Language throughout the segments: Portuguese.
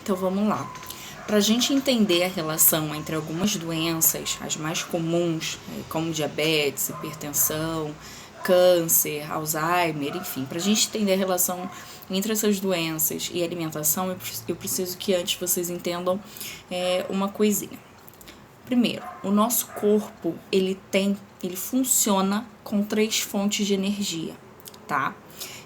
Então vamos lá. Para a gente entender a relação entre algumas doenças, as mais comuns, como diabetes, hipertensão, câncer, Alzheimer, enfim, para a gente entender a relação entre essas doenças e alimentação, eu preciso que antes vocês entendam uma coisinha. Primeiro, o nosso corpo, ele funciona com 3 fontes de energia, tá?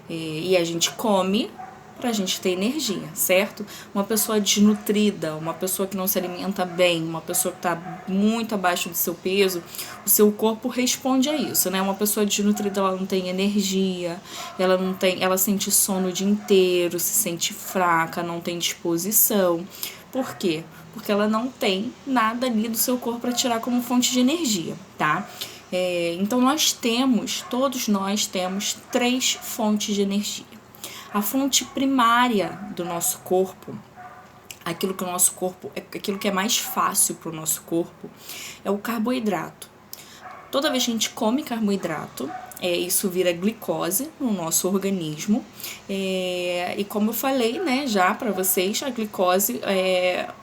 E a gente come pra gente ter energia, certo? Uma pessoa desnutrida, uma pessoa que não se alimenta bem, uma pessoa que tá muito abaixo do seu peso, o seu corpo responde a isso, né? Uma pessoa desnutrida, ela não tem energia, ela sente sono o dia inteiro, se sente fraca, não tem disposição. Por quê? Porque ela não tem nada ali do seu corpo para tirar como fonte de energia, tá? Então todos nós temos 3 fontes de energia. A fonte primária do nosso corpo, aquilo que é mais fácil para o nosso corpo, é o carboidrato. Toda vez que a gente come carboidrato, isso vira glicose no nosso organismo. E como eu falei, né, já para vocês, a glicose,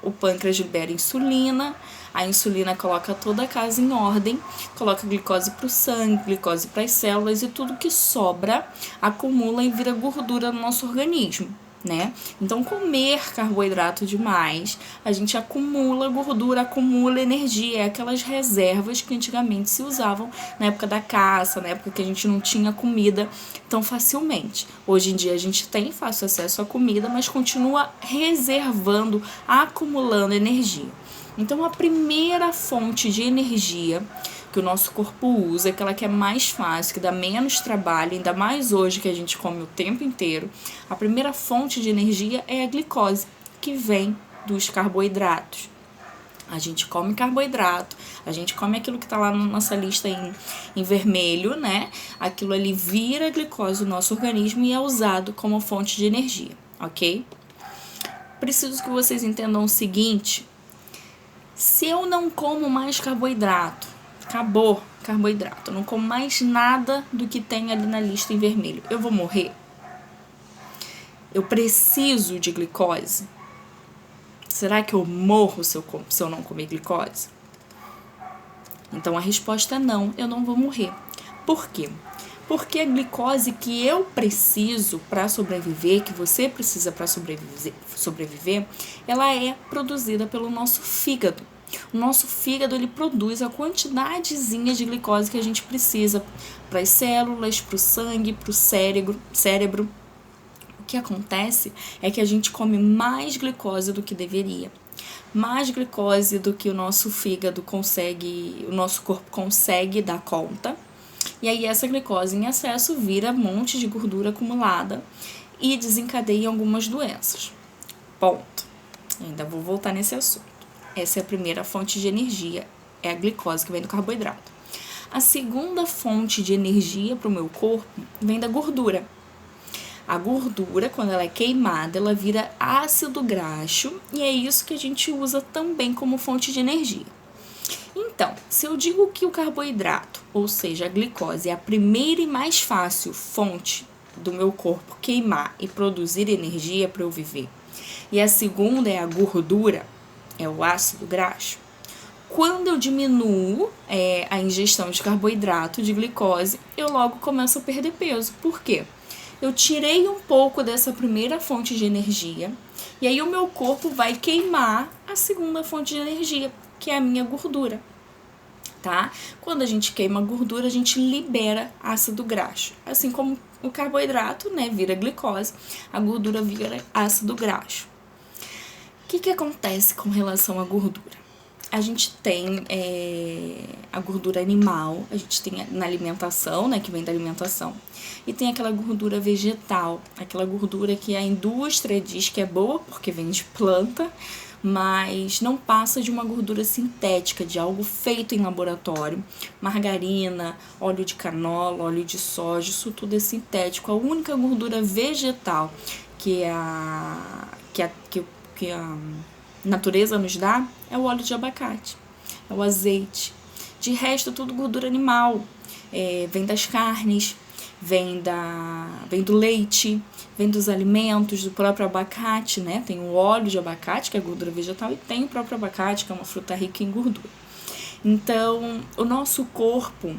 o pâncreas libera insulina, a insulina coloca toda a casa em ordem, coloca glicose para o sangue, glicose para as células e tudo que sobra acumula e vira gordura no nosso organismo, né? Então, comer carboidrato demais, a gente acumula gordura, acumula energia, aquelas reservas que antigamente se usavam na época da caça, na época que a gente não tinha comida tão facilmente. Hoje em dia a gente tem fácil acesso à comida, mas continua reservando, acumulando energia. Então, a primeira fonte de energia que o nosso corpo usa, aquela que é mais fácil, que dá menos trabalho, ainda mais hoje que a gente come o tempo inteiro, a primeira fonte de energia é a glicose, que vem dos carboidratos. A gente come carboidrato, a gente come aquilo que está lá na nossa lista em vermelho, né? Aquilo ali vira glicose no nosso organismo e é usado como fonte de energia, ok? Preciso que vocês entendam o seguinte: se eu não como mais carboidrato, acabou carboidrato, eu não como mais nada do que tem ali na lista em vermelho, eu vou morrer? Eu preciso de glicose? Será que eu morro se eu não comer glicose? Então a resposta é não, eu não vou morrer. Por quê? Porque a glicose que eu preciso para sobreviver, que você precisa para sobreviver, ela é produzida pelo nosso fígado. O nosso fígado, ele produz a quantidadezinha de glicose que a gente precisa para as células, para o sangue, para o cérebro. O que acontece é que a gente come mais glicose do que deveria. Mais glicose do que o nosso fígado o nosso corpo consegue dar conta. E aí essa glicose em excesso vira um monte de gordura acumulada e desencadeia algumas doenças. Ponto. Ainda vou voltar nesse assunto. Essa é a primeira fonte de energia, é a glicose que vem do carboidrato. A segunda fonte de energia para o meu corpo vem da gordura. A gordura, quando ela é queimada, ela vira ácido graxo e é isso que a gente usa também como fonte de energia. Então, se eu digo que o carboidrato, ou seja, a glicose, é a primeira e mais fácil fonte do meu corpo queimar e produzir energia para eu viver, e a segunda é a gordura, é o ácido graxo, quando eu diminuo a ingestão de carboidrato, de glicose, eu logo começo a perder peso. Por quê? Eu tirei um pouco dessa primeira fonte de energia e aí o meu corpo vai queimar a segunda fonte de energia, que é a minha gordura, tá? Quando a gente queima a gordura, a gente libera ácido graxo. Assim como o carboidrato, né, vira glicose, a gordura vira ácido graxo. O que acontece com relação à gordura? A gente tem a gordura animal, a gente tem na alimentação, né, que vem da alimentação, e tem aquela gordura vegetal, aquela gordura que a indústria diz que é boa porque vem de planta, mas não passa de uma gordura sintética, de algo feito em laboratório. Margarina, óleo de canola, óleo de soja, isso tudo é sintético. A única gordura vegetal que a natureza nos dá é o óleo de abacate, é o azeite. De resto, tudo gordura animal, vem das carnes. vem do leite, vem dos alimentos, do próprio abacate, né? Tem o óleo de abacate, que é gordura vegetal, e tem o próprio abacate, que é uma fruta rica em gordura. Então, o nosso corpo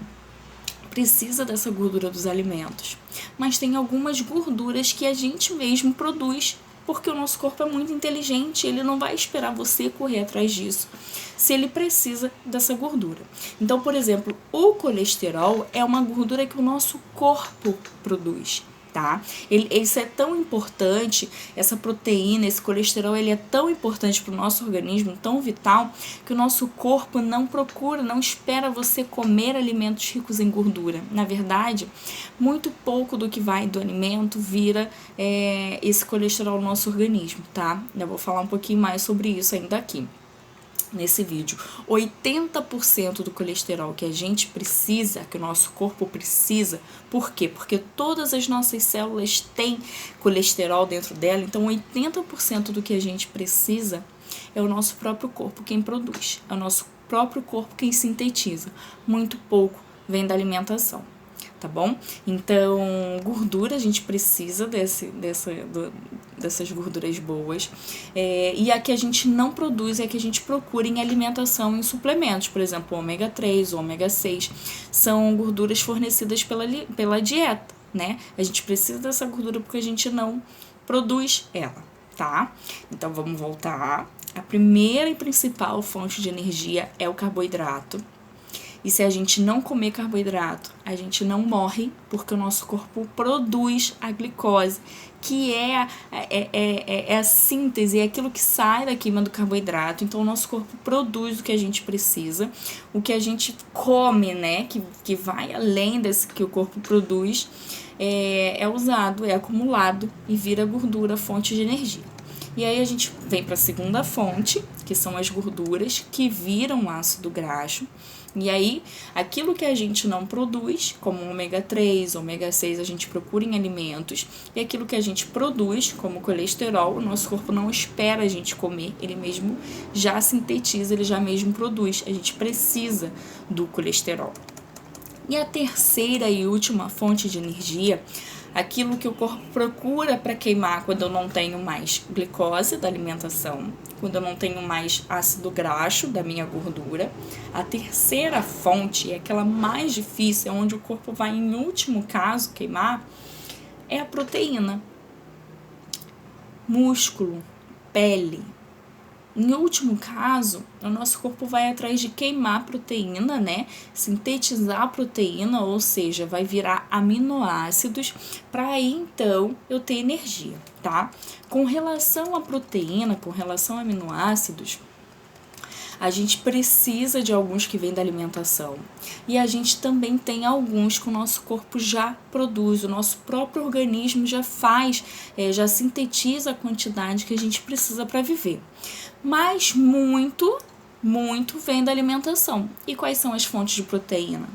precisa dessa gordura dos alimentos, mas tem algumas gorduras que a gente mesmo produz, porque o nosso corpo é muito inteligente, ele não vai esperar você correr atrás disso, se ele precisa dessa gordura. Então, por exemplo, o colesterol é uma gordura que o nosso corpo produz, tá? Isso é tão importante, essa proteína, esse colesterol, ele é tão importante para o nosso organismo, tão vital, que o nosso corpo não procura, não espera você comer alimentos ricos em gordura. Na verdade, muito pouco do que vai do alimento vira esse colesterol no nosso organismo, tá? Eu vou falar um pouquinho mais sobre isso ainda aqui nesse vídeo. 80% do colesterol que a gente precisa, que o nosso corpo precisa, por quê? Porque todas as nossas células têm colesterol dentro dela, então 80% do que a gente precisa é o nosso próprio corpo quem produz, é o nosso próprio corpo quem sintetiza. Muito pouco vem da alimentação, tá bom? Então, gordura, a gente precisa dessas gorduras boas, e a que a gente não produz é a que a gente procura em alimentação, em suplementos, por exemplo, o ômega 3, o ômega 6, são gorduras fornecidas pela dieta, né? A gente precisa dessa gordura porque a gente não produz ela, tá? Então, vamos voltar. A primeira e principal fonte de energia é o carboidrato. E se a gente não comer carboidrato, a gente não morre, porque o nosso corpo produz a glicose, que é a síntese, é aquilo que sai da queima do carboidrato. Então, o nosso corpo produz o que a gente precisa. O que a gente come, né, que vai além desse que o corpo produz, é usado, é acumulado e vira gordura, fonte de energia. E aí a gente vem para a segunda fonte, que são as gorduras que viram ácido graxo. E aí, aquilo que a gente não produz, como ômega 3, ômega 6, a gente procura em alimentos. E aquilo que a gente produz, como colesterol, o nosso corpo não espera a gente comer, ele mesmo já sintetiza, ele já mesmo produz. A gente precisa do colesterol. E a terceira e última fonte de energia, aquilo que o corpo procura para queimar quando eu não tenho mais glicose da alimentação, quando eu não tenho mais ácido graxo da minha gordura. A terceira fonte, é aquela mais difícil, é onde o corpo vai, em último caso, queimar, é a proteína. Músculo, pele. Em último caso, o nosso corpo vai atrás de queimar proteína, né? Sintetizar a proteína, ou seja, vai virar aminoácidos para aí então eu ter energia, tá? Com relação à proteína, com relação a aminoácidos, a gente precisa de alguns que vêm da alimentação. E a gente também tem alguns que o nosso corpo já produz, o nosso próprio organismo já faz, já sintetiza a quantidade que a gente precisa para viver. Mas muito vem da alimentação. E quais são as fontes de proteína?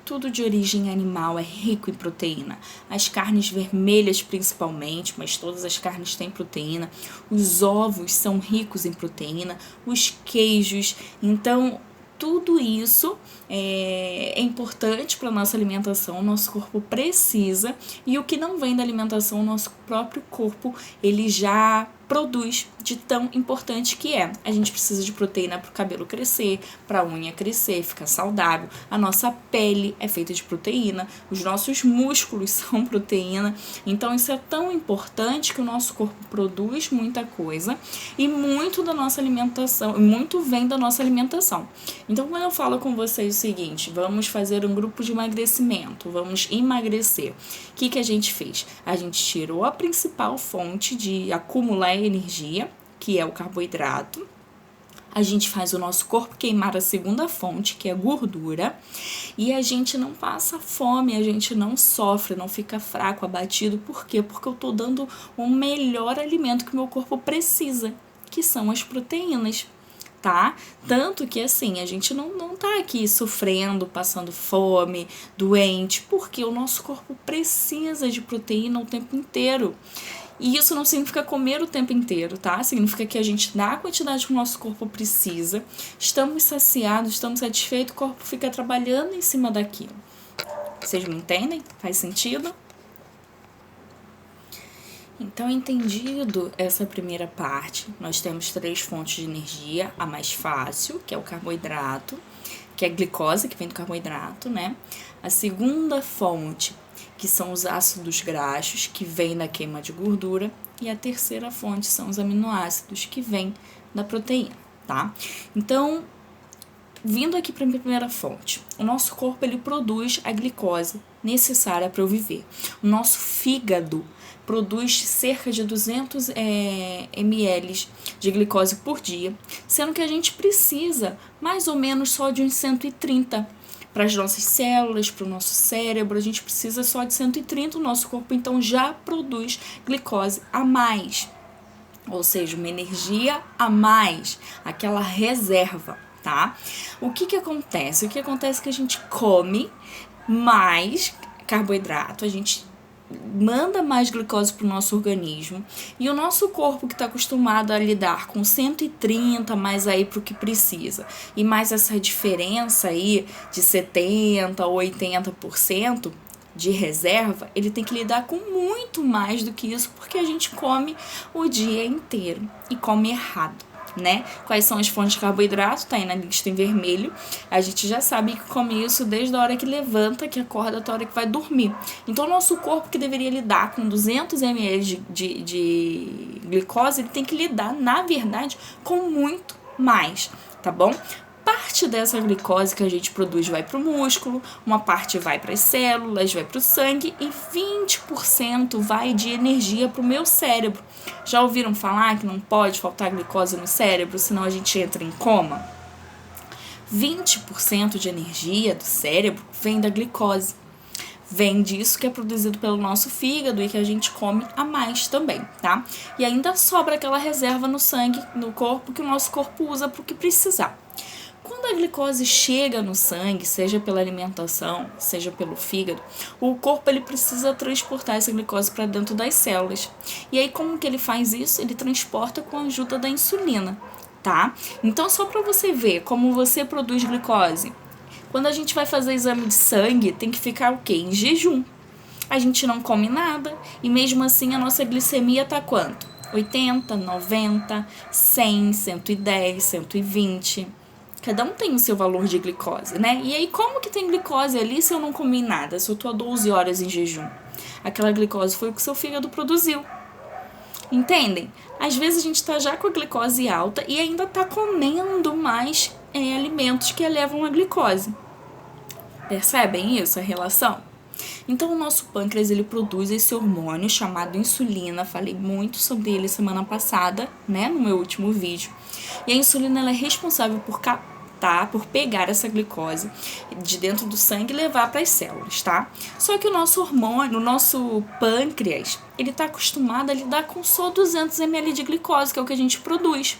Tudo de origem animal é rico em proteína. As carnes vermelhas principalmente, mas todas as carnes têm proteína. Os ovos são ricos em proteína. Os queijos. Então, tudo isso é importante para a nossa alimentação, o nosso corpo precisa. E o que não vem da alimentação, o nosso próprio corpo, ele já produz, de tão importante que é. A gente precisa de proteína para o cabelo crescer, para a unha crescer, ficar saudável. A nossa pele é feita de proteína, os nossos músculos são proteína. Então isso é tão importante que o nosso corpo produz muita coisa e muito da nossa alimentação, muito vem da nossa alimentação. Então quando eu falo com vocês o seguinte, vamos fazer um grupo de emagrecimento, vamos emagrecer. O que a gente fez? A gente tirou a principal fonte de acumular energia, que é o carboidrato. A gente faz o nosso corpo queimar a segunda fonte, que é a gordura, e a gente não passa fome, a gente não sofre, não fica fraco, abatido. Por quê? Porque eu tô dando o melhor alimento que o meu corpo precisa, que são as proteínas, tá? Tanto que, assim, a gente não tá aqui sofrendo, passando fome, doente, porque o nosso corpo precisa de proteína o tempo inteiro. E isso não significa comer o tempo inteiro, tá? Significa que a gente dá a quantidade que o nosso corpo precisa, estamos saciados, estamos satisfeitos, o corpo fica trabalhando em cima daquilo. Vocês me entendem? Faz sentido? Então, entendido essa primeira parte, nós temos 3 fontes de energia. A mais fácil, que é o carboidrato, que é a glicose, que vem do carboidrato, né? A segunda fonte, que são os ácidos graxos, que vem da queima de gordura. E a terceira fonte são os aminoácidos, que vem da proteína, tá? Então, vindo aqui para a minha primeira fonte, o nosso corpo ele produz a glicose necessária para eu viver. O nosso fígado produz cerca de 200 ml de glicose por dia, sendo que a gente precisa mais ou menos só de uns 130 para as nossas células, para o nosso cérebro. A gente precisa só de 130, o nosso corpo então já produz glicose a mais, ou seja, uma energia a mais, aquela reserva, tá? O que acontece? O que acontece é que a gente come mais carboidrato, a gente manda mais glicose para o nosso organismo, e o nosso corpo, que está acostumado a lidar com 130 mais aí para o que precisa, e mais essa diferença aí de 70% ou 80% de reserva, ele tem que lidar com muito mais do que isso, porque a gente come o dia inteiro e come errado, né? Quais são as fontes de carboidrato? Tá aí na lista em vermelho. A gente já sabe que come isso desde a hora que levanta, que acorda, até a hora que vai dormir. Então, o nosso corpo, que deveria lidar com 200 ml de glicose, ele tem que lidar, na verdade, com muito mais, tá bom? Parte dessa glicose que a gente produz vai para o músculo, uma parte vai para as células, vai para o sangue, e 20% vai de energia para o meu cérebro. Já ouviram falar que não pode faltar glicose no cérebro, senão a gente entra em coma? 20% de energia do cérebro vem da glicose. Vem disso que é produzido pelo nosso fígado e que a gente come a mais também, tá? E ainda sobra aquela reserva no sangue, no corpo, que o nosso corpo usa para o que precisar. Quando a glicose chega no sangue, seja pela alimentação, seja pelo fígado, o corpo ele precisa transportar essa glicose para dentro das células. E aí, como que ele faz isso? Ele transporta com a ajuda da insulina, tá? Então, só para você ver como você produz glicose, quando a gente vai fazer exame de sangue, tem que ficar o quê? Em jejum. A gente não come nada e mesmo assim a nossa glicemia tá quanto? 80, 90, 100, 110, 120... Cada um tem o seu valor de glicose, né? E aí, como que tem glicose ali se eu não comi nada? Se eu tô há 12 horas em jejum? Aquela glicose foi o que seu fígado produziu. Entendem? Às vezes a gente tá já com a glicose alta e ainda tá comendo mais alimentos que elevam a glicose. Percebem isso, a relação? Então, o nosso pâncreas, ele produz esse hormônio chamado insulina. Falei muito sobre ele semana passada, né, no meu último vídeo. E a insulina, ela é responsável por pegar essa glicose de dentro do sangue e levar para as células, tá? Só que o nosso hormônio, o nosso pâncreas, ele tá acostumado a lidar com só 200 ml de glicose, que é o que a gente produz.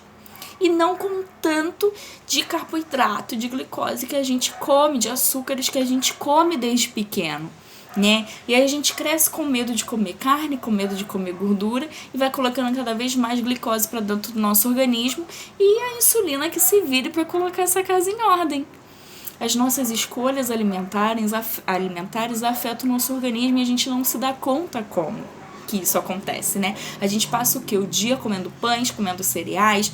E não com tanto de carboidrato, de glicose que a gente come, de açúcares que a gente come desde pequeno, né? E aí a gente cresce com medo de comer carne, com medo de comer gordura e vai colocando cada vez mais glicose para dentro do nosso organismo, e a insulina que se vire para colocar essa casa em ordem. As nossas escolhas alimentares afetam o nosso organismo e a gente não se dá conta como que isso acontece, né? A gente passa o quê? O dia comendo pães, comendo cereais,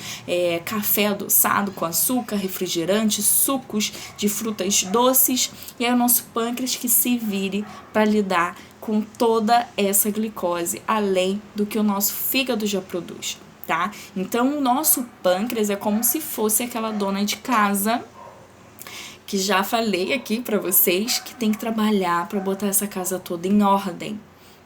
café adoçado com açúcar, refrigerante, sucos de frutas doces, e aí o nosso pâncreas que se vire para lidar com toda essa glicose, além do que o nosso fígado já produz, tá? Então, o nosso pâncreas é como se fosse aquela dona de casa que já falei aqui para vocês, que tem que trabalhar para botar essa casa toda em ordem,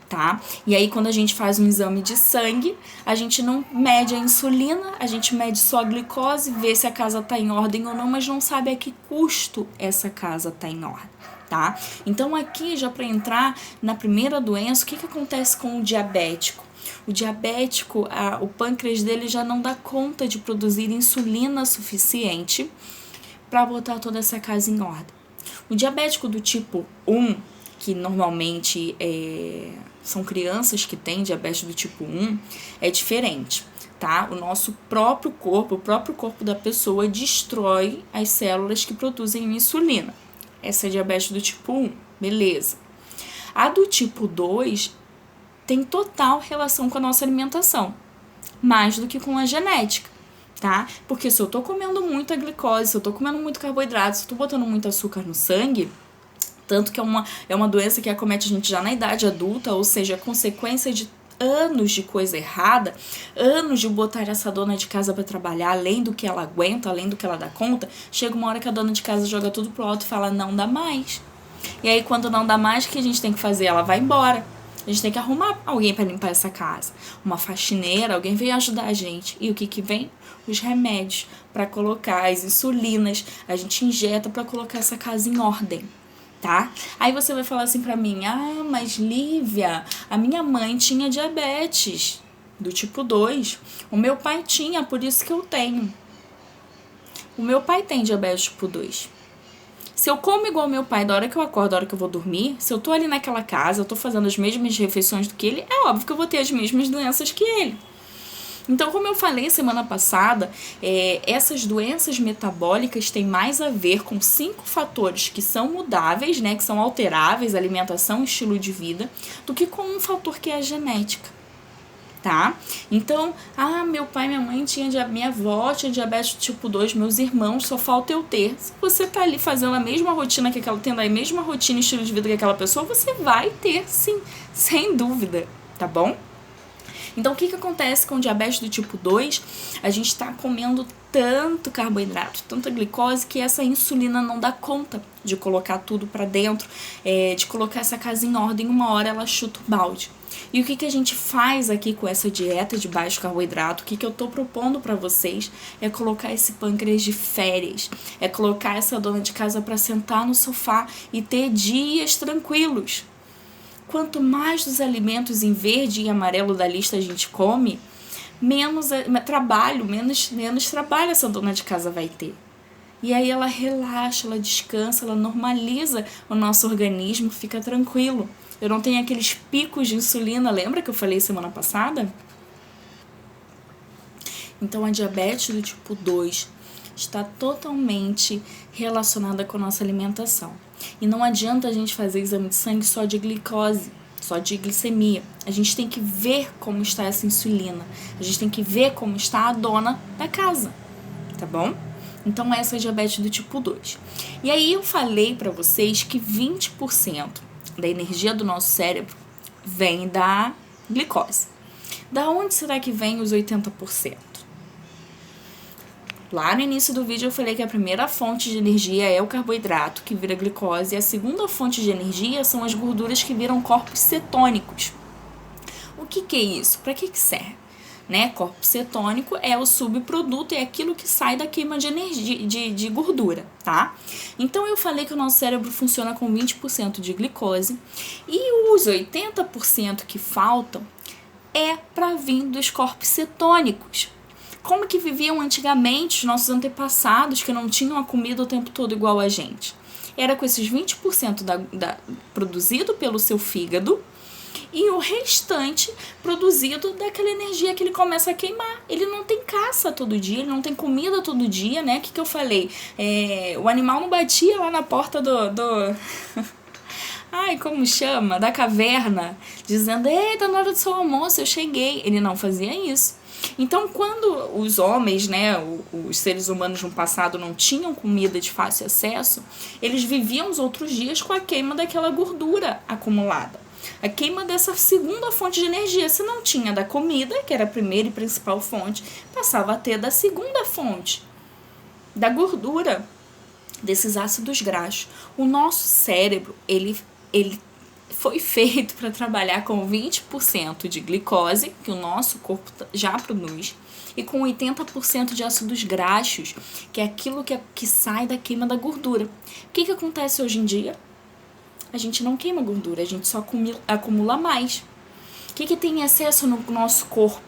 tá? E aí, quando a gente faz um exame de sangue, a gente não mede a insulina, a gente mede só a glicose, vê se a casa tá em ordem ou não, mas não sabe a que custo essa casa tá em ordem, tá? Então, aqui, já para entrar na primeira doença, o que acontece com o diabético? O diabético, o pâncreas dele já não dá conta de produzir insulina suficiente para botar toda essa casa em ordem. O diabético do tipo 1, que normalmente são crianças que têm diabetes do tipo 1, é diferente, tá? O nosso próprio corpo, o próprio corpo da pessoa destrói as células que produzem insulina. Essa é diabetes do tipo 1. Beleza. A do tipo 2 tem total relação com a nossa alimentação, mais do que com a genética, tá? Porque se eu tô comendo muita glicose, se eu tô comendo muito carboidrato, se eu tô botando muito açúcar no sangue, tanto que é uma doença que acomete a gente já na idade adulta, ou seja, a consequência de anos de coisa errada, anos de botar essa dona de casa para trabalhar, além do que ela aguenta, além do que ela dá conta, chega uma hora que a dona de casa joga tudo pro alto e fala, não dá mais. E aí, quando não dá mais, o que a gente tem que fazer? Ela vai embora. A gente tem que arrumar alguém para limpar essa casa. Uma faxineira, alguém vem ajudar a gente. E o que vem? Os remédios para colocar, as insulinas. A gente injeta para colocar essa casa em ordem, tá? Aí você vai falar assim pra mim, mas Lívia, a minha mãe tinha diabetes do tipo 2. O meu pai tinha, por isso que eu tenho. O meu pai tem diabetes tipo 2. Se eu como igual meu pai da hora que eu acordo, da hora que eu vou dormir, se eu tô ali naquela casa, eu tô fazendo as mesmas refeições do que ele, é óbvio que eu vou ter as mesmas doenças que ele. Então, como eu falei semana passada, essas doenças metabólicas têm mais a ver com 5 fatores que são mudáveis, né, que são alteráveis, alimentação, estilo de vida, do que com um fator que é a genética. Tá? Então, meu pai, minha mãe minha avó tinha diabetes tipo 2, meus irmãos, só falta eu ter. Se você tá ali fazendo a mesma rotina que aquela, tendo a mesma rotina e estilo de vida que aquela pessoa, você vai ter sim, sem dúvida, tá bom? Então, o que acontece com o diabetes do tipo 2? A gente está comendo tanto carboidrato, tanta glicose, que essa insulina não dá conta de colocar tudo para dentro, de colocar essa casa em ordem. Uma hora ela chuta o balde. E o que a gente faz aqui com essa dieta de baixo carboidrato? O que eu tô propondo para vocês é colocar esse pâncreas de férias, é colocar essa dona de casa para sentar no sofá e ter dias tranquilos. Quanto mais dos alimentos em verde e amarelo da lista a gente come, menos trabalho essa dona de casa vai ter. E aí ela relaxa, ela descansa, ela normaliza o nosso organismo, fica tranquilo. Eu não tenho aqueles picos de insulina, lembra que eu falei semana passada? Então a diabetes do tipo 2 está totalmente relacionada com a nossa alimentação. E não adianta a gente fazer exame de sangue só de glicose, só de glicemia. A gente tem que ver como está essa insulina. A gente tem que ver como está a dona da casa, tá bom? Então essa é a diabetes do tipo 2. E aí eu falei para vocês que 20% da energia do nosso cérebro vem da glicose. Da onde será que vem os 80%? Lá no início do vídeo eu falei que a primeira fonte de energia é o carboidrato, que vira glicose, e a segunda fonte de energia são as gorduras que viram corpos cetônicos. O que é isso? Para que serve? Né? Corpo cetônico é o subproduto, é aquilo que sai da queima de energia, de gordura, tá? Então eu falei que o nosso cérebro funciona com 20% de glicose e os 80% que faltam é para vir dos corpos cetônicos. Como que viviam antigamente os nossos antepassados que não tinham a comida o tempo todo igual a gente? Era com esses 20% produzido pelo seu fígado e o restante produzido daquela energia que ele começa a queimar. Ele não tem caça todo dia, ele não tem comida todo dia, né? O que eu falei? O animal não batia lá na porta como chama? Da caverna, dizendo, tá na hora do seu almoço, eu cheguei. Ele não fazia isso. Então, quando os homens, né, os seres humanos no passado não tinham comida de fácil acesso, eles viviam os outros dias com a queima daquela gordura acumulada. A queima dessa segunda fonte de energia. Se não tinha da comida, que era a primeira e principal fonte, passava a ter da segunda fonte, da gordura, desses ácidos graxos. O nosso cérebro, ele foi feito para trabalhar com 20% de glicose, que o nosso corpo já produz, e com 80% de ácidos graxos, que é aquilo que sai da queima da gordura. O que acontece hoje em dia? A gente não queima gordura, a gente só acumula mais. O que tem excesso no nosso corpo?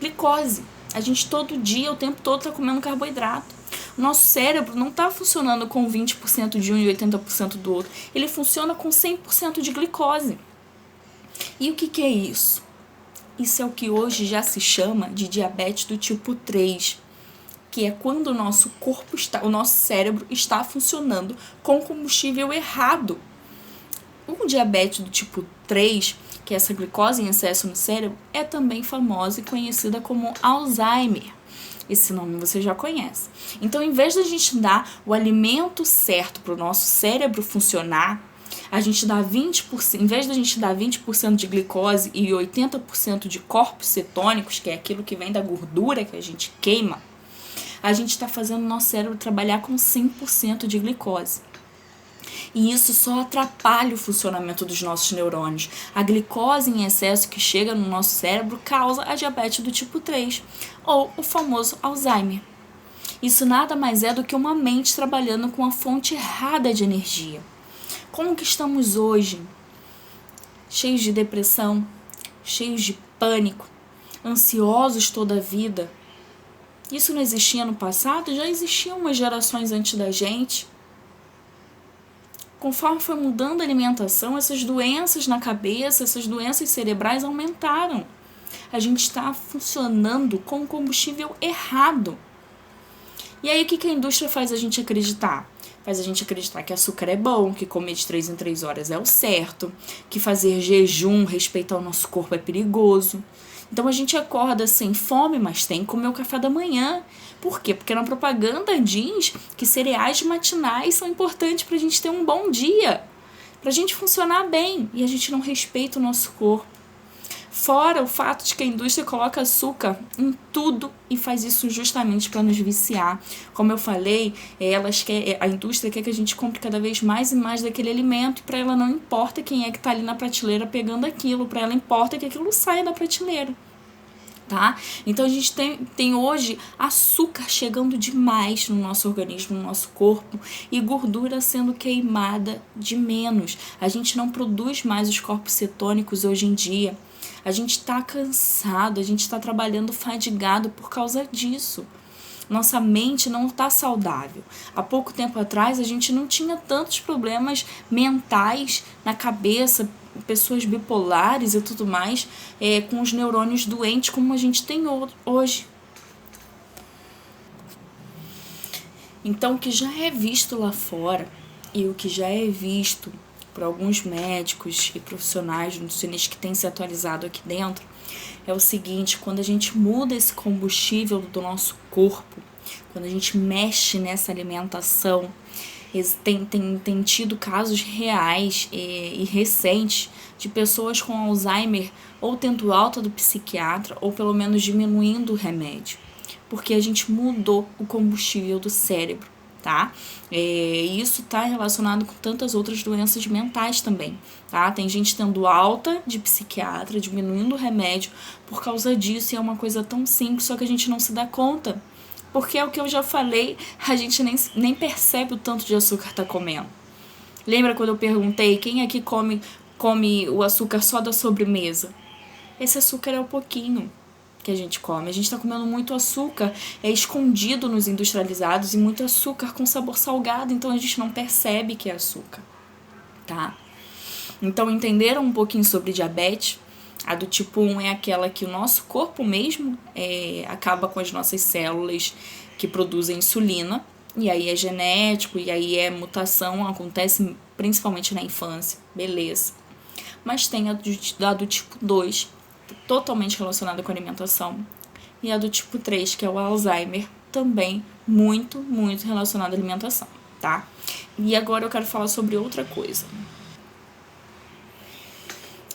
Glicose. A gente todo dia, o tempo todo, está comendo carboidrato. O nosso cérebro não está funcionando com 20% de um e 80% do outro. Ele funciona com 100% de glicose. E o que é isso? Isso é o que hoje já se chama de diabetes do tipo 3, que é quando o nosso cérebro está funcionando com combustível errado. O diabetes do tipo 3, que é essa glicose em excesso no cérebro, é também famosa e conhecida como Alzheimer. Esse nome você já conhece. Então, em vez da gente dar o alimento certo para o nosso cérebro funcionar, a gente dá 20%, em vez da gente dar 20% de glicose e 80% de corpos cetônicos, que é aquilo que vem da gordura que a gente queima, a gente está fazendo o nosso cérebro trabalhar com 100% de glicose. E isso só atrapalha o funcionamento dos nossos neurônios. A glicose em excesso que chega no nosso cérebro causa a diabetes do tipo 3, ou o famoso Alzheimer. Isso nada mais é do que uma mente trabalhando com a fonte errada de energia. Como que estamos hoje? Cheios de depressão, cheios de pânico, ansiosos toda a vida. Isso não existia no passado? Já existiam umas gerações antes da gente. Conforme foi mudando a alimentação, essas doenças na cabeça, essas doenças cerebrais aumentaram. A gente está funcionando com o combustível errado. E aí o que a indústria faz a gente acreditar? Faz a gente acreditar que açúcar é bom, que comer de 3 em 3 horas é o certo, que fazer jejum, respeitar o nosso corpo é perigoso. Então a gente acorda sem fome, mas tem que comer o café da manhã. Por quê? Porque na propaganda diz que cereais matinais são importantes para a gente ter um bom dia, para a gente funcionar bem, e a gente não respeita o nosso corpo. Fora o fato de que a indústria coloca açúcar em tudo e faz isso justamente para nos viciar. Como eu falei, a indústria quer que a gente compre cada vez mais e mais daquele alimento, e para ela não importa quem é que está ali na prateleira pegando aquilo, para ela importa que aquilo saia da prateleira. Tá? Então a gente tem hoje açúcar chegando demais no nosso organismo, no nosso corpo, e gordura sendo queimada de menos. A gente não produz mais os corpos cetônicos hoje em dia. A gente está cansado, a gente está trabalhando fadigado por causa disso. Nossa mente não está saudável. Há pouco tempo atrás a gente não tinha tantos problemas mentais na cabeça, pessoas bipolares e tudo mais, com os neurônios doentes como a gente tem hoje. Então, o que já é visto lá fora e o que já é visto por alguns médicos e profissionais nutricionistas que têm se atualizado aqui dentro é o seguinte: quando a gente muda esse combustível do nosso corpo, quando a gente mexe nessa alimentação, tem tido casos reais e recentes de pessoas com Alzheimer ou tendo alta do psiquiatra ou pelo menos diminuindo o remédio, porque a gente mudou o combustível do cérebro, tá? Isso está relacionado com tantas outras doenças mentais também, tá? Tem gente tendo alta de psiquiatra, diminuindo o remédio por causa disso, e é uma coisa tão simples, só que a gente não se dá conta. Porque é o que eu já falei, a gente nem percebe o tanto de açúcar está comendo. Lembra quando eu perguntei quem aqui come o açúcar só da sobremesa? Esse açúcar é o pouquinho que a gente come. A gente está comendo muito açúcar escondido nos industrializados, e muito açúcar com sabor salgado, então a gente não percebe que é açúcar, tá? Então, entenderam um pouquinho sobre diabetes? A do tipo 1 é aquela que o nosso corpo mesmo acaba com as nossas células que produzem insulina, e aí é genético, e aí é mutação, acontece principalmente na infância, beleza. Mas tem a do tipo 2, totalmente relacionada com a alimentação, e a do tipo 3, que é o Alzheimer, também muito, muito relacionada à alimentação, tá? E agora eu quero falar sobre outra coisa.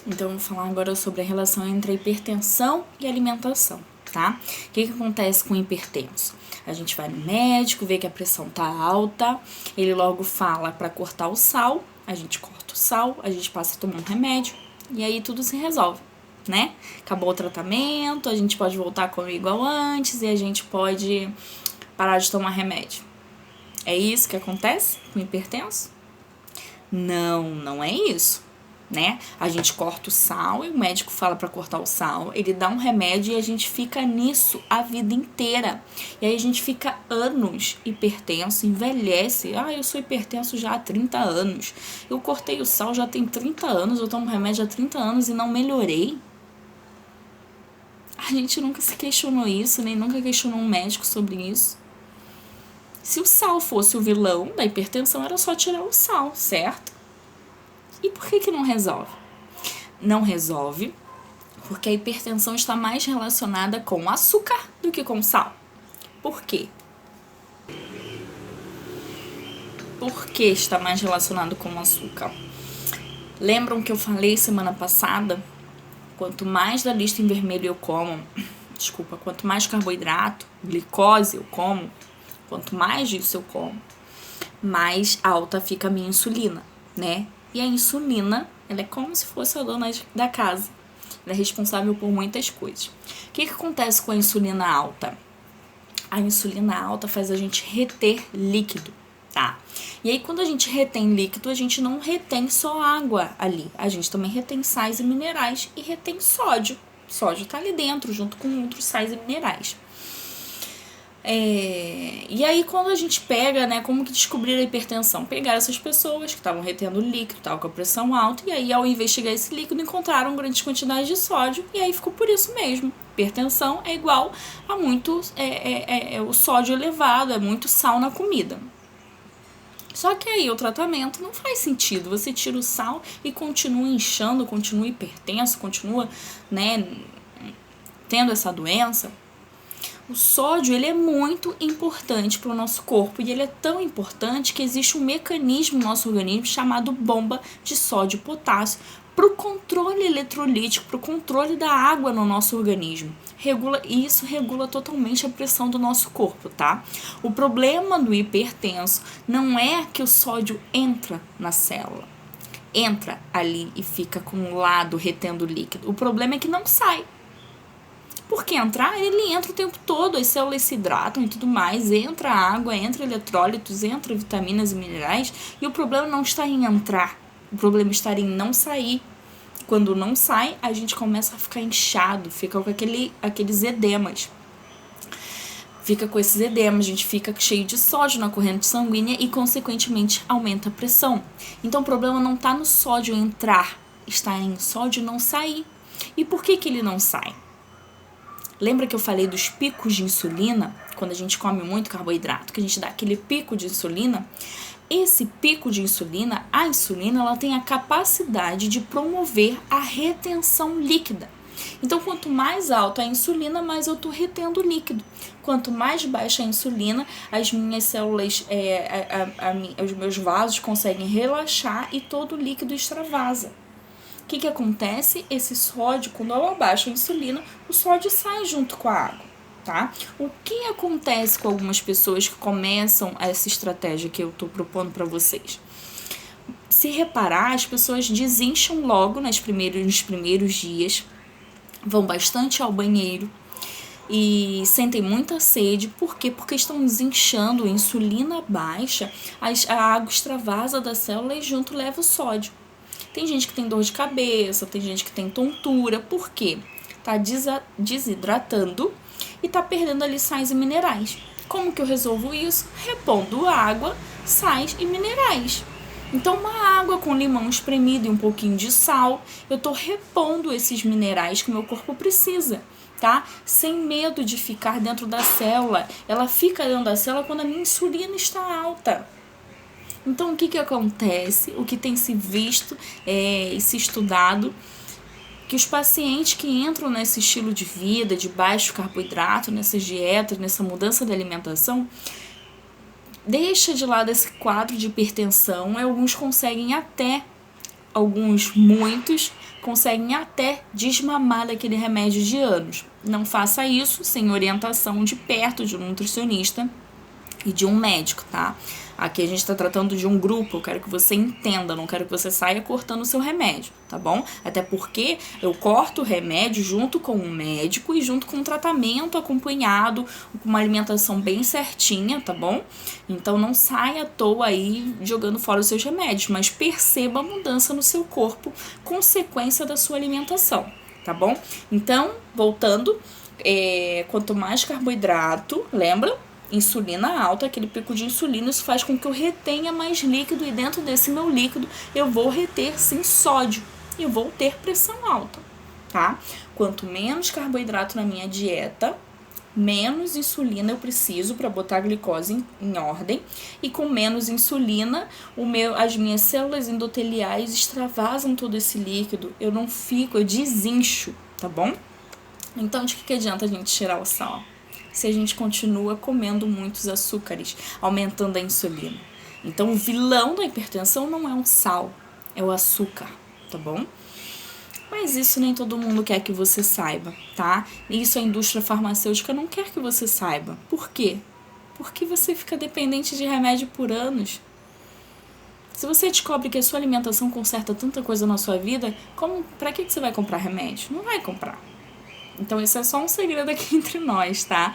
Então, eu vou falar agora sobre a relação entre a hipertensão e a alimentação, tá? O que acontece com o hipertenso? A gente vai no médico, vê que a pressão tá alta, ele logo fala para cortar o sal, a gente corta o sal, a gente passa a tomar um remédio, e aí tudo se resolve, né? Acabou o tratamento, a gente pode voltar a comer igual antes, e a gente pode parar de tomar remédio. É isso que acontece com o hipertenso? Não, não é isso. Né? A gente corta o sal e o médico fala para cortar o sal, ele dá um remédio e a gente fica nisso a vida inteira. E aí a gente fica anos hipertenso, envelhece. Eu sou hipertenso já há 30 anos. Eu cortei o sal já tem 30 anos, eu tomo remédio há 30 anos e não melhorei. A gente nunca se questionou isso, nem nunca questionou um médico sobre isso. Se o sal fosse o vilão da hipertensão, era só tirar o sal, certo? E por que não resolve? Não resolve porque a hipertensão está mais relacionada com açúcar do que com sal. Por quê? Por que está mais relacionado com o açúcar? Lembram que eu falei semana passada? Quanto mais da lista em vermelho eu como, quanto mais carboidrato, glicose eu como, quanto mais disso eu como, mais alta fica a minha insulina, né? E a insulina, ela é como se fosse a dona da casa. Ela é responsável por muitas coisas. O que acontece com a insulina alta? A insulina alta faz a gente reter líquido, tá? E aí, quando a gente retém líquido, a gente não retém só água ali. A gente também retém sais e minerais e retém sódio. Sódio tá ali dentro, junto com outros sais e minerais. E aí, quando a gente pega, né, como que descobrir a hipertensão? Pegaram essas pessoas que estavam retendo líquido, estavam com a pressão alta, e aí, ao investigar esse líquido, encontraram grandes quantidades de sódio, e aí ficou por isso mesmo. Hipertensão é igual a muito o sódio elevado, é muito sal na comida. Só que aí o tratamento não faz sentido. Você tira o sal e continua inchando, continua hipertenso, continua, né, tendo essa doença. O sódio, ele é muito importante para o nosso corpo, e ele é tão importante que existe um mecanismo no nosso organismo chamado bomba de sódio e potássio para o controle eletrolítico, para o controle da água no nosso organismo. E isso regula totalmente a pressão do nosso corpo, tá? O problema do hipertenso não é que o sódio entra na célula, entra ali e fica acumulado, retendo líquido. O problema é que não sai. Porque entrar, ele entra o tempo todo, as células se hidratam e tudo mais, entra água, entra eletrólitos, entra vitaminas e minerais, e o problema não está em entrar, o problema está em não sair. Quando não sai, a gente começa a ficar inchado, fica com aqueles edemas. Fica com esses edemas, a gente fica cheio de sódio na corrente sanguínea e, consequentemente, aumenta a pressão. Então, o problema não está no sódio entrar, está em sódio não sair. E por que ele não sai? Lembra que eu falei dos picos de insulina? Quando a gente come muito carboidrato, que a gente dá aquele pico de insulina. Esse pico de insulina, a insulina, ela tem a capacidade de promover a retenção líquida. Então, quanto mais alta a insulina, mais eu estou retendo líquido. Quanto mais baixa a insulina, as minhas células, os meus vasos conseguem relaxar e todo o líquido extravasa. O que acontece? Esse sódio, quando eu abaixo a insulina, o sódio sai junto com a água, tá? O que acontece com algumas pessoas que começam essa estratégia que eu estou propondo para vocês? Se reparar, as pessoas desincham logo nos primeiros dias, vão bastante ao banheiro e sentem muita sede. Por quê? Porque estão desinchando, a insulina baixa, a água extravasa da célula e junto leva o sódio. Tem gente que tem dor de cabeça, tem gente que tem tontura. Por quê? Tá desidratando e tá perdendo ali sais e minerais. Como que eu resolvo isso? Repondo água, sais e minerais. Então, uma água com limão espremido e um pouquinho de sal, eu tô repondo esses minerais que o meu corpo precisa, tá? Sem medo de ficar dentro da célula. Ela fica dentro da célula quando a minha insulina está alta. Então, o que acontece? O que tem se visto e se estudado, que os pacientes que entram nesse estilo de vida, de baixo carboidrato, nessas dietas, nessa mudança de alimentação, deixa de lado esse quadro de hipertensão, e muitos conseguem até desmamar daquele remédio de anos. Não faça isso sem orientação de perto de um nutricionista e de um médico, tá? Aqui a gente tá tratando de um grupo, eu quero que você entenda, não quero que você saia cortando o seu remédio, tá bom? Até porque eu corto o remédio junto com o médico e junto com o tratamento acompanhado, com uma alimentação bem certinha, tá bom? Então não saia à toa aí jogando fora os seus remédios, mas perceba a mudança no seu corpo, consequência da sua alimentação, tá bom? Então, voltando, quanto mais carboidrato, lembra? Insulina alta, aquele pico de insulina, isso faz com que eu retenha mais líquido, e dentro desse meu líquido eu vou reter sim sódio e eu vou ter pressão alta, tá? Quanto menos carboidrato na minha dieta, menos insulina eu preciso para botar a glicose em ordem, e com menos insulina, as minhas células endoteliais extravasam todo esse líquido, eu desincho, tá bom? Então, de que adianta a gente tirar o sal? Se a gente continua comendo muitos açúcares, aumentando a insulina. Então, o vilão da hipertensão não é o sal, é o açúcar, tá bom? Mas isso nem todo mundo quer que você saiba, tá? Isso a indústria farmacêutica não quer que você saiba. Por quê? Porque você fica dependente de remédio por anos. Se você descobre que a sua alimentação conserta tanta coisa na sua vida, pra que você vai comprar remédio? Não vai comprar. Então, esse é só um segredo aqui entre nós, tá?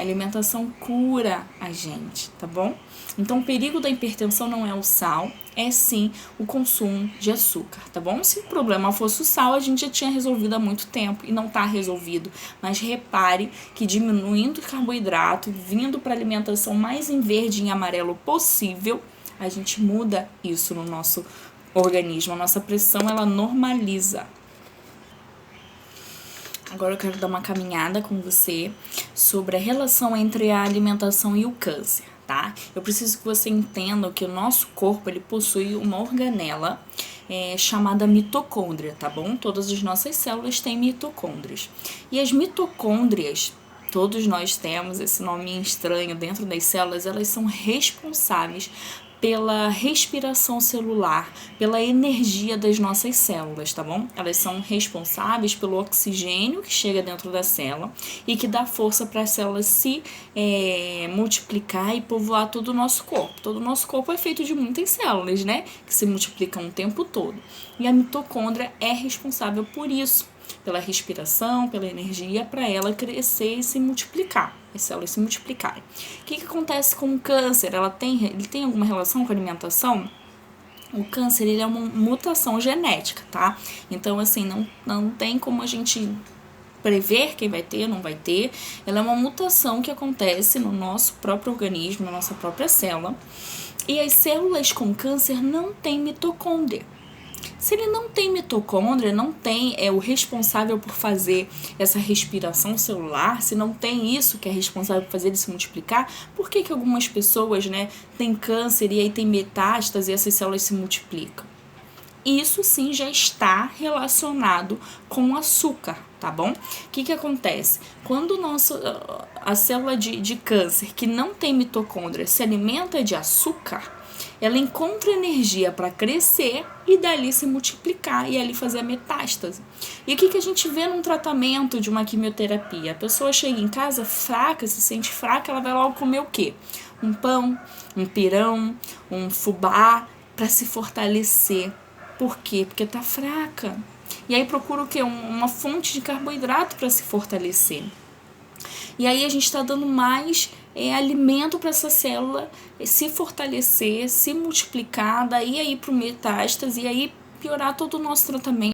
Alimentação cura a gente, tá bom? Então, o perigo da hipertensão não é o sal, é sim o consumo de açúcar, tá bom? Se o problema fosse o sal, a gente já tinha resolvido há muito tempo e não tá resolvido. Mas repare que diminuindo o carboidrato, vindo para alimentação mais em verde e em amarelo possível, a gente muda isso no nosso organismo. A nossa pressão, ela normaliza. Agora eu quero dar uma caminhada com você sobre a relação entre a alimentação e o câncer, tá? Eu preciso que você entenda que o nosso corpo, ele possui uma organela chamada mitocôndria, tá bom? Todas as nossas células têm mitocôndrias. E as mitocôndrias, todos nós temos esse nome estranho dentro das células, elas são responsáveis pela respiração celular, pela energia das nossas células, tá bom? Elas são responsáveis pelo oxigênio que chega dentro da célula e que dá força para a célula se multiplicar e povoar todo o nosso corpo. Todo o nosso corpo é feito de muitas células, né? Que se multiplicam o tempo todo. E a mitocôndria é responsável por isso, pela respiração, pela energia, para ela crescer e se multiplicar, as células se multiplicarem. O que acontece com o câncer? Ele tem alguma relação com a alimentação? O câncer, ele é uma mutação genética, tá? Então, assim, não tem como a gente prever quem vai ter, não vai ter. Ela é uma mutação que acontece no nosso próprio organismo, na nossa própria célula. E as células com câncer não têm mitocôndria. Se ele não tem mitocôndria, não tem o responsável por fazer essa respiração celular, se não tem isso que é responsável por fazer ele se multiplicar, por que algumas pessoas, têm câncer e aí tem metástase e essas células se multiplicam? Isso sim já está relacionado com o açúcar, tá bom? O que acontece? Quando a célula de câncer que não tem mitocôndria se alimenta de açúcar, ela encontra energia para crescer e dali se multiplicar e ali fazer a metástase. E o que a gente vê num tratamento de uma quimioterapia? A pessoa chega em casa fraca, se sente fraca, ela vai logo comer o quê? Um pão, um pirão, um fubá para se fortalecer. Por quê? Porque tá fraca. E aí procura o quê? Uma fonte de carboidrato para se fortalecer. E aí a gente está dando mais alimento para essa célula se fortalecer, se multiplicar, daí aí para o metástase e aí piorar todo o nosso tratamento.